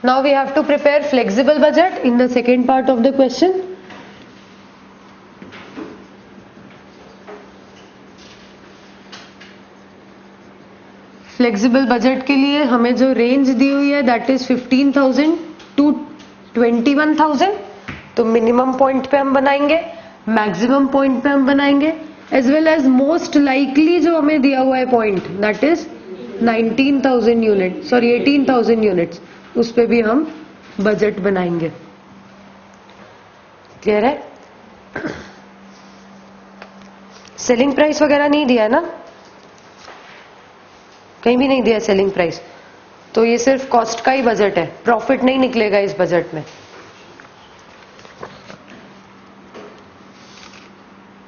Now we have to prepare flexible budget in the second part of the question. Flexible budget के लिए हमें जो range दी हुई है दैट इज 15,000 to 21,000. तो मिनिमम पॉइंट पे हम बनाएंगे, मैक्सिमम पॉइंट पे हम बनाएंगे, as well as most likely जो हमें दिया हुआ है point that is 19,000 unit, sorry 18,000 units, उस पे भी हम बजट बनाएंगे. क्लियर है? सेलिंग प्राइस वगैरह नहीं दिया है ना, कहीं भी नहीं दिया सेलिंग प्राइस, तो ये सिर्फ कॉस्ट का ही बजट है, प्रॉफिट नहीं निकलेगा इस बजट में.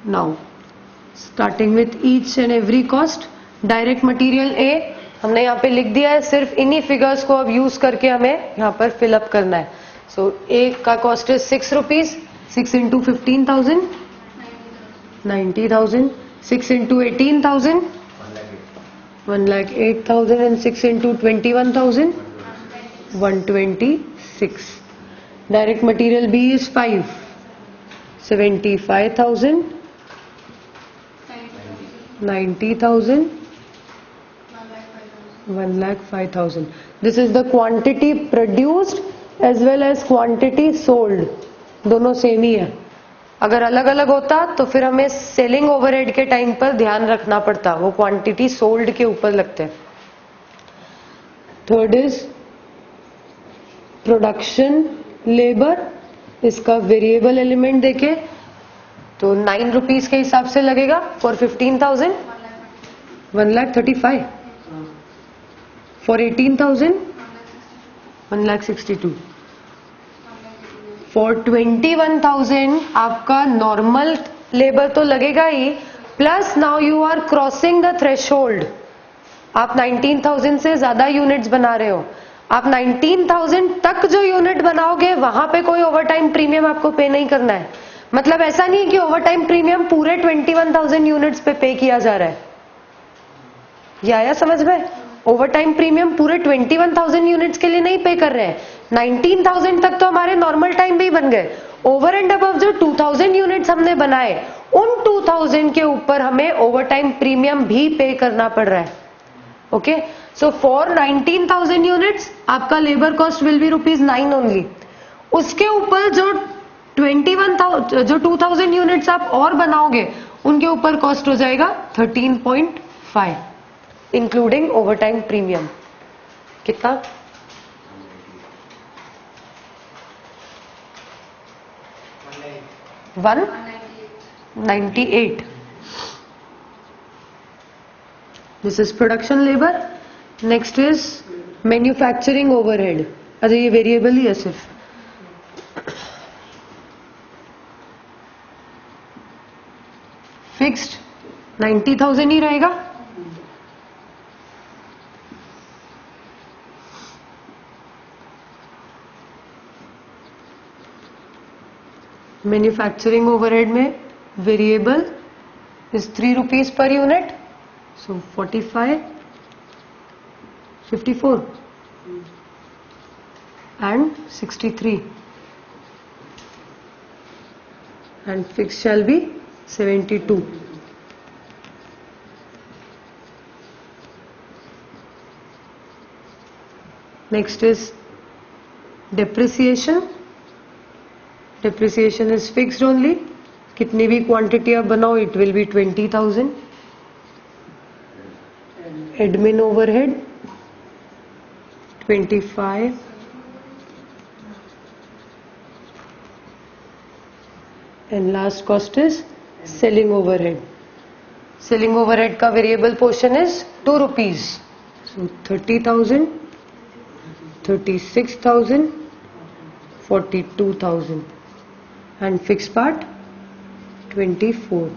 Now starting with each and every cost. Direct material A हमने यहाँ पे लिख दिया है, सिर्फ इन्हीं फिगर्स को अब यूज करके हमें यहाँ पर फिलअप करना है. सो ए का कॉस्ट है 6 rupees, 6 into 15,000 90,000, 6 into 18,000 1,08,000 and 6 into 21,000 126. Direct material B is 5, 75,000 90,000 1,05,000. This is the quantity produced as well as quantity sold. दोनों सेम ही है. अगर अलग अलग होता तो फिर हमें सेलिंग ओवरहेड के टाइम पर ध्यान रखना पड़ता, वो क्वांटिटी सोल्ड के ऊपर लगते हैं. Third is production labour. इसका वेरिएबल एलिमेंट देखे तो 9 रुपीज के हिसाब से लगेगा फॉर 15,000 1,35,000, फॉर 18,000 1,62,000, फॉर 21,000 आपका नॉर्मल लेबर तो लगेगा ही, plus now you are crossing the threshold. आप 19,000 से ज्यादा यूनिट्स बना रहे हो. आप 19,000 तक जो यूनिट बनाओगे वहां पे कोई ओवरटाइम प्रीमियम आपको पे नहीं करना है. मतलब ऐसा नहीं है कि ओवरटाइम प्रीमियम पूरे 21,000 यूनिट्स पे किया जा रहा है. ये आया समझ में? ओवरटाइम प्रीमियम पूरे 21,000 यूनिट्स के लिए नहीं पे कर रहे हैं. 19,000 तक तो हमारे नॉर्मल टाइम भी बन गए. ओवर एंड अबव जो 2,000 यूनिट्स हमने बनाए, उन 2,000 के ऊपर हमें ओवरटाइम प्रीमियम भी पे करना पड़ रहा है. ओके, सो फॉर 19,000 यूनिट्स आपका labour cost will be ₹9 only. उसके ऊपर जो 2,000 यूनिट्स आप और बनाओगे उनके ऊपर कॉस्ट हो जाएगा 13.5 इंक्लूडिंग ओवरटाइम प्रीमियम. कितना? 198. This is production labor. Next is manufacturing overhead. अच्छा ये वेरिएबल ही है सिर्फ. फिक्स्ड 90,000 ही रहेगा. मैन्युफैक्चरिंग ओवरहेड में variable is 3 rupees per unit, so 45, 54 and 63, and fixed shall be 72. Next is depreciation. Depreciation is fixed only. कितनी भी quantity आप बनाओ it will be 20,000. Admin overhead 25. And last cost is selling overhead. Selling overhead का variable portion is 2 rupees. So 30,000, 36,000, 42,000. And fixed part 24.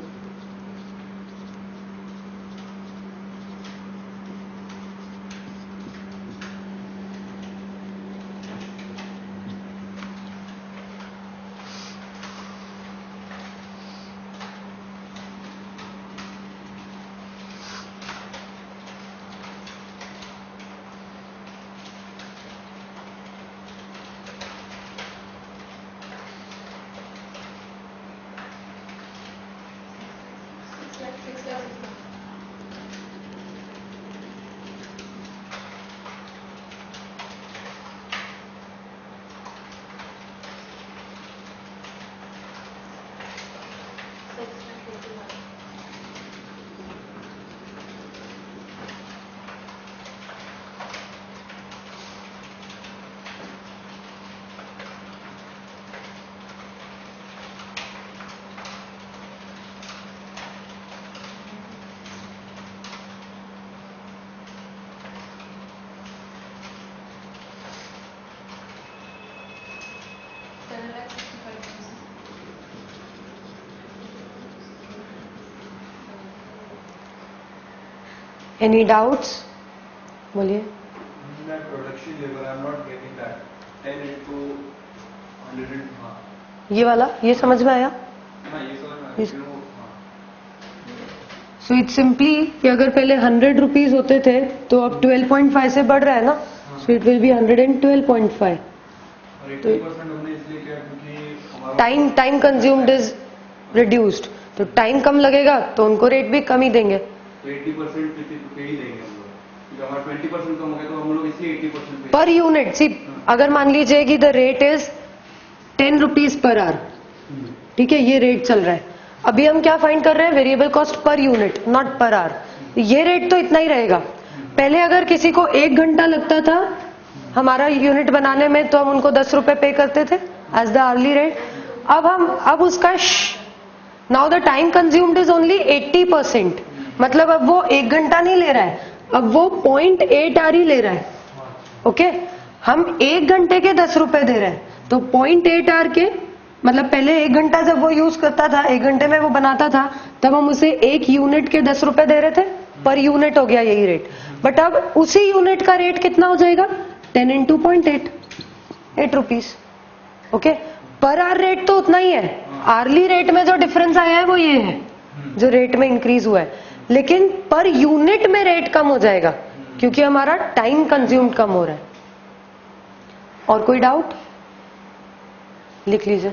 Any doubts? बोलिए. That production level, I'm not getting that. 10 into 100. हाँ. ये वाला, ये समझ में आया? हाँ, ये समझ में Yes. आया. सो इट्स सिंपली कि अगर पहले 100 रुपीज होते थे तो अब 12.5 से बढ़ रहा है ना, सो इट विल बी 112.5. और 80% हमने इसलिए किया क्योंकि हमारा टाइम कंज्यूम्ड इज रिड्यूस्ड, तो टाइम कम लगेगा तो उनको रेट भी कम ही देंगे. तो 80% पे ही देंगे हम लोग, क्योंकि हमारा 20% कम हो गया तो हम लोग इसलिए 80% पे. पर यूनिट सी, अगर मान लीजिए कि the rate is 10 rupees per hour, ठीक है, ये रेट चल रहा है. अभी हम क्या फाइंड कर रहे हैं? Variable cost per unit, not per hour. ये रेट तो इतना ही रहेगा. पहले अगर किसी को 1 घंटा लगता था हमारा यूनिट बनाने में तो हम उनको 10 रुपए पे करते थे एज द आवरली रेट. अब उसका now the time consumed is only 80%. मतलब अब वो 1 घंटा नहीं ले रहा है, अब वो 0.8 आवर ही ले रहा है. ओके, हम 1 घंटे के 10 रुपए दे रहे हैं, तो 0.8 आवर के मतलब पहले 1 घंटा जब वो यूज करता था, 1 घंटे में वो बनाता था, तब हम उसे 1 यूनिट के 10 रुपए दे रहे थे. पर यूनिट हो गया यही रेट. बट अब उसी यूनिट का रेट कितना हो जाएगा? 10 into 0.8, 8 rupees. Okay, per hour rate तो उतना ही है. आरली रेट में जो डिफरेंस आया है वो ये है जो रेट में इंक्रीज हुआ है, लेकिन पर यूनिट में रेट कम हो जाएगा क्योंकि हमारा टाइम कंज्यूम्ड कम हो रहा है. और कोई डाउट? लिख लीजिए.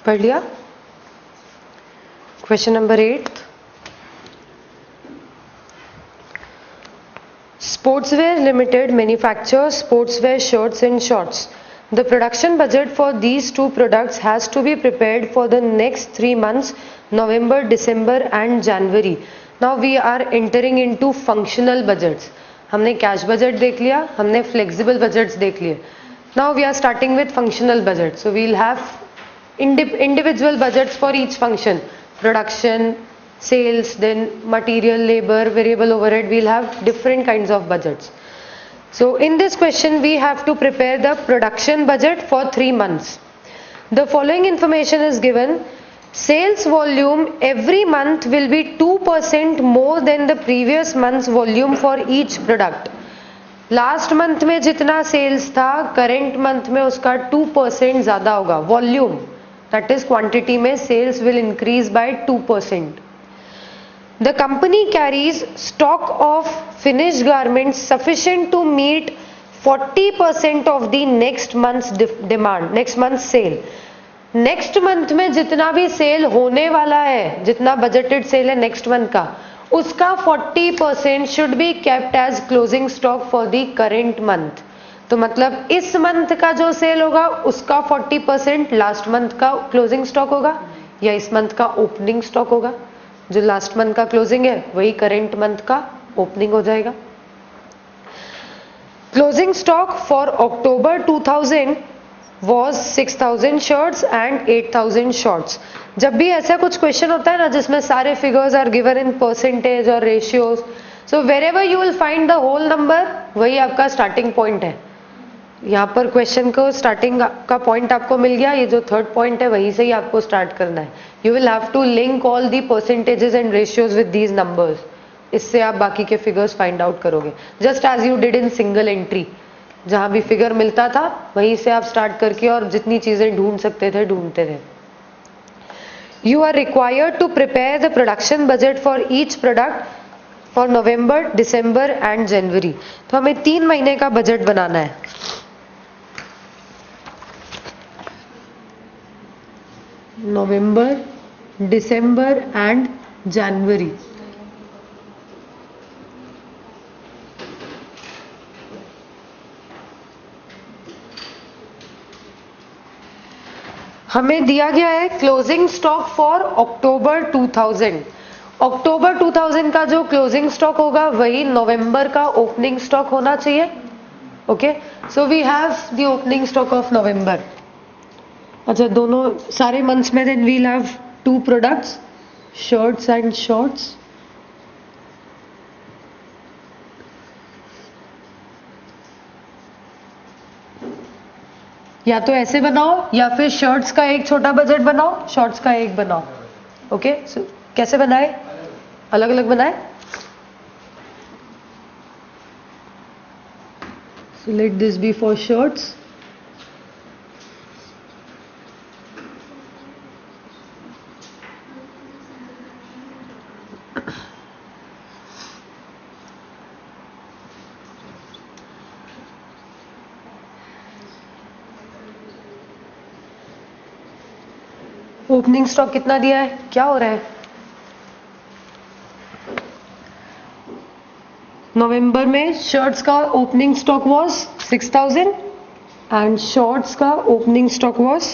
पढ़ लिया? Question number 8. Sportswear Limited manufactures sportswear shirts and shorts. The production budget for these two products has to be prepared for the next 3 months, November, December and January. Now we are entering into functional budgets. हमने cash budget देख लिया, हमने flexible budgets देख लिए. Now we are starting with functional budget. So we'll have individual budgets for each function. Production, sales, then material, labor, variable overhead. We'll have different kinds of budgets. So in this question we have to prepare the production budget for 3 months. The following information is given. Sales volume every month will be 2% more than the previous month's volume for each product. Last month में जितना sales था current month में उसका 2% ज़्यादा होगा. Volume that is quantity में sales will increase by 2%. The company carries stock of finished garments sufficient to meet 40% of the next month's demand, next month's sale. Next month में जितना भी sale होने वाला है, जितना बजटेड सेल है next month का, उसका 40% should be kept as closing stock for the current month. तो मतलब इस मंथ का जो सेल होगा उसका 40% लास्ट मंथ का क्लोजिंग स्टॉक होगा या इस मंथ का ओपनिंग स्टॉक होगा. जो लास्ट मंथ का क्लोजिंग है वही करेंट मंथ का ओपनिंग हो जाएगा. Closing stock for October 2000 was 6000 shirts and 8000 shorts. जब भी ऐसा कुछ क्वेश्चन होता है ना जिसमें सारे figures are given in percentage और ratios, so wherever you will find the whole number, वही आपका स्टार्टिंग पॉइंट है. यहाँ पर क्वेश्चन को स्टार्टिंग का पॉइंट आपको मिल गया, ये जो थर्ड पॉइंट है वहीं से ही आपको स्टार्ट करना है. You will have to link all the percentages and ratios with these numbers. इससे आप बाकी के फिगर्स फाइंड आउट करोगे, just as you did in single entry. जहां भी फिगर मिलता था वहीं से आप स्टार्ट करके और जितनी चीजें ढूंढ सकते थे ढूंढते थे. You are required to prepare the production budget for each product for November, December and January. तो हमें 3 महीने का बजट बनाना है. November, December and January. हमें दिया गया है क्लोजिंग स्टॉक फॉर अक्टूबर 2000. अक्टूबर 2000 का जो क्लोजिंग स्टॉक होगा वही नवंबर का ओपनिंग स्टॉक होना चाहिए. Okay, so we have the opening stock of November. अच्छा, दोनों सारे मंथ्स में then we'll have 2 products, shirts and shorts. या तो ऐसे बनाओ या फिर शर्ट्स का एक छोटा बजट बनाओ, शॉर्ट्स का एक बनाओ. ओके, सो कैसे बनाए? अलग अलग बनाए. So let this be for shirts. Opening stock कितना दिया है? क्या हो रहा है? नवंबर में शर्ट्स का opening stock was 6000 and shorts का ओपनिंग स्टॉक वाज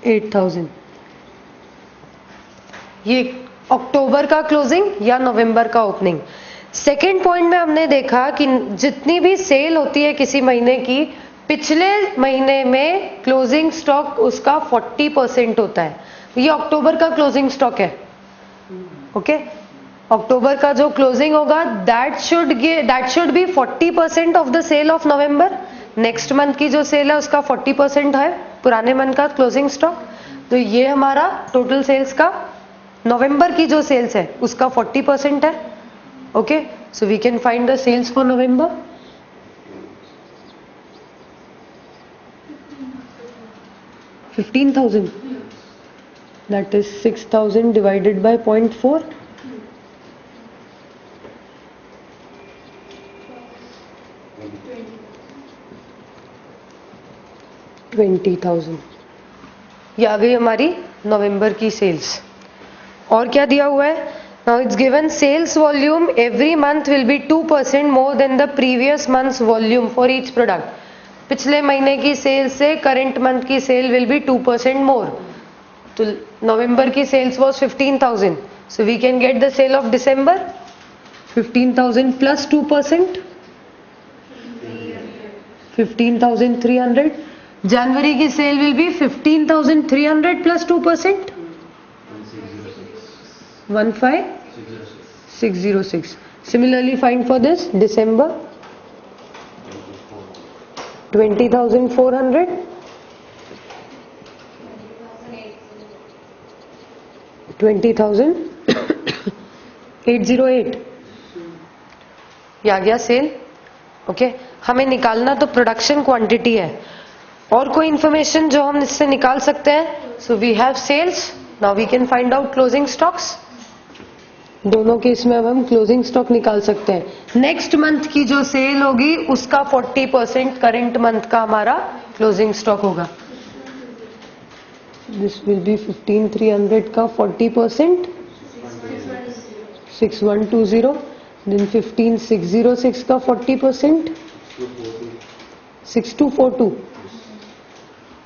8000. ये अक्टूबर का क्लोजिंग या नवंबर का ओपनिंग. सेकेंड पॉइंट में हमने देखा कि जितनी भी सेल होती है किसी महीने की, पिछले महीने में क्लोजिंग स्टॉक उसका 40% होता है. ये अक्टूबर का क्लोजिंग स्टॉक है. ओके, अक्टूबर का जो क्लोजिंग होगा that should be 40% of the sale of November. Next month की जो सेल है उसका 40% है पुराने मंथ का क्लोजिंग स्टॉक. तो ये हमारा टोटल सेल्स का नवंबर की जो सेल्स है उसका 40% है. Okay, so we can find the sales for November. $15,000. That is 6,000 divided by 0.4. $20,000. ये आ गई हमारी नवंबर की सेल्स. और क्या दिया हुआ है? Now it's given sales volume every month will be 2% more than the previous month's volume for each product. पिछले महीने की सेल से करंट मंथ की सेल विल बी 2% मोर. तो नवंबर की sales was 15,000. So we can get the sale of December 15,000 plus 2%, 15,300. January की cell will be 15,300 plus 2%, 15,606. Similarly, find for this December 20,400, 20,808. ये आ गया सेल. ओके, हमें निकालना तो प्रोडक्शन क्वांटिटी है. और कोई इंफॉर्मेशन जो हम इससे निकाल सकते हैं? So we have sales. Now we can find out closing stocks. दोनों केस में अब हम क्लोजिंग स्टॉक निकाल सकते हैं. नेक्स्ट मंथ की जो सेल होगी उसका 40% करंट मंथ का हमारा क्लोजिंग स्टॉक होगा. दिस विल बी 15,300 का 40%, 6,120. देन 15,606 का 40%, 6,242.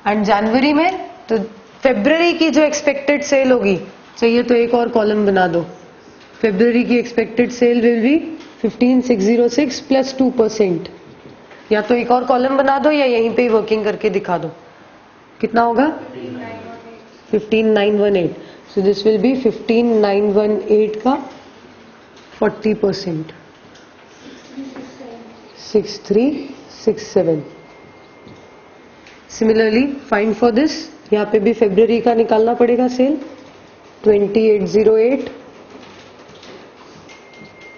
एंड जनवरी में तो फेब्रुवरी की जो एक्सपेक्टेड सेल होगी, चाहिए तो एक और कॉलम बना दो. फेब्रुवरी की expected sale will be 15,606 plus 2%. या तो एक और कॉलम बना दो या यहीं पे वर्किंग करके दिखा दो. कितना होगा? 15,918. सो दिस विल बी 15,918 का 40%, 6,367. Similarly find for this. यहाँ पे भी फेब्रुवरी का निकालना पड़ेगा cell. 2808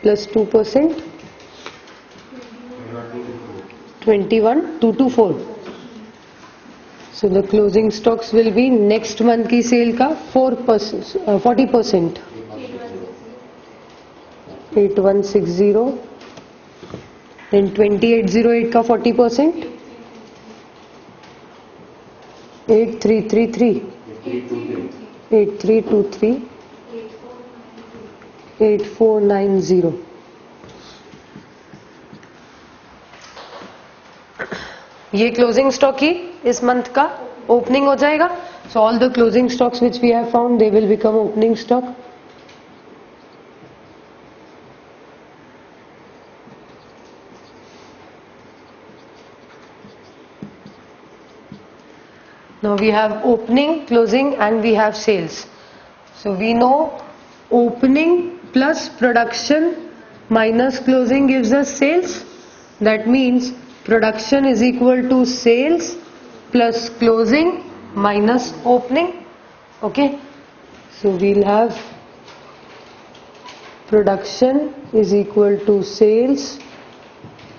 plus 2%, 21,224. So the closing stocks will be next month की सेल का 4%, 40%, 8160. Then 2808 का 40%, 8333, 8323, 8490. ये क्लोजिंग स्टॉक ही इस मंथ का ओपनिंग हो जाएगा. So all the closing stocks which we have found they will become opening stock. Now we have opening, closing and we have sales. So we know opening plus production minus closing gives us sales. That means production is equal to sales plus closing minus opening. Okay. So we'll have production is equal to sales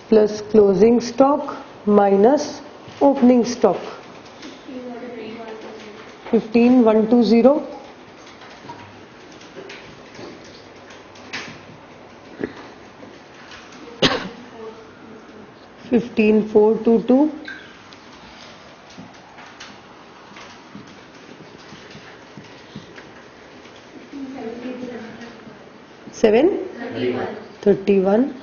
plus closing stock minus opening stock. 15,120. 15,422. 731.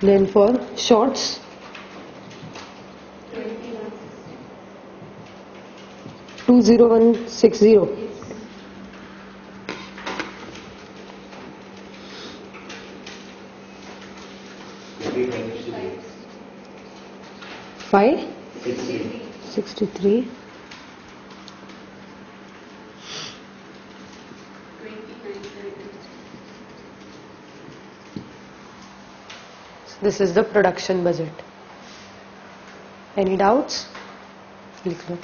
Then for shorts 20160. 563. This is the production budget. Any doubts? Liख लो.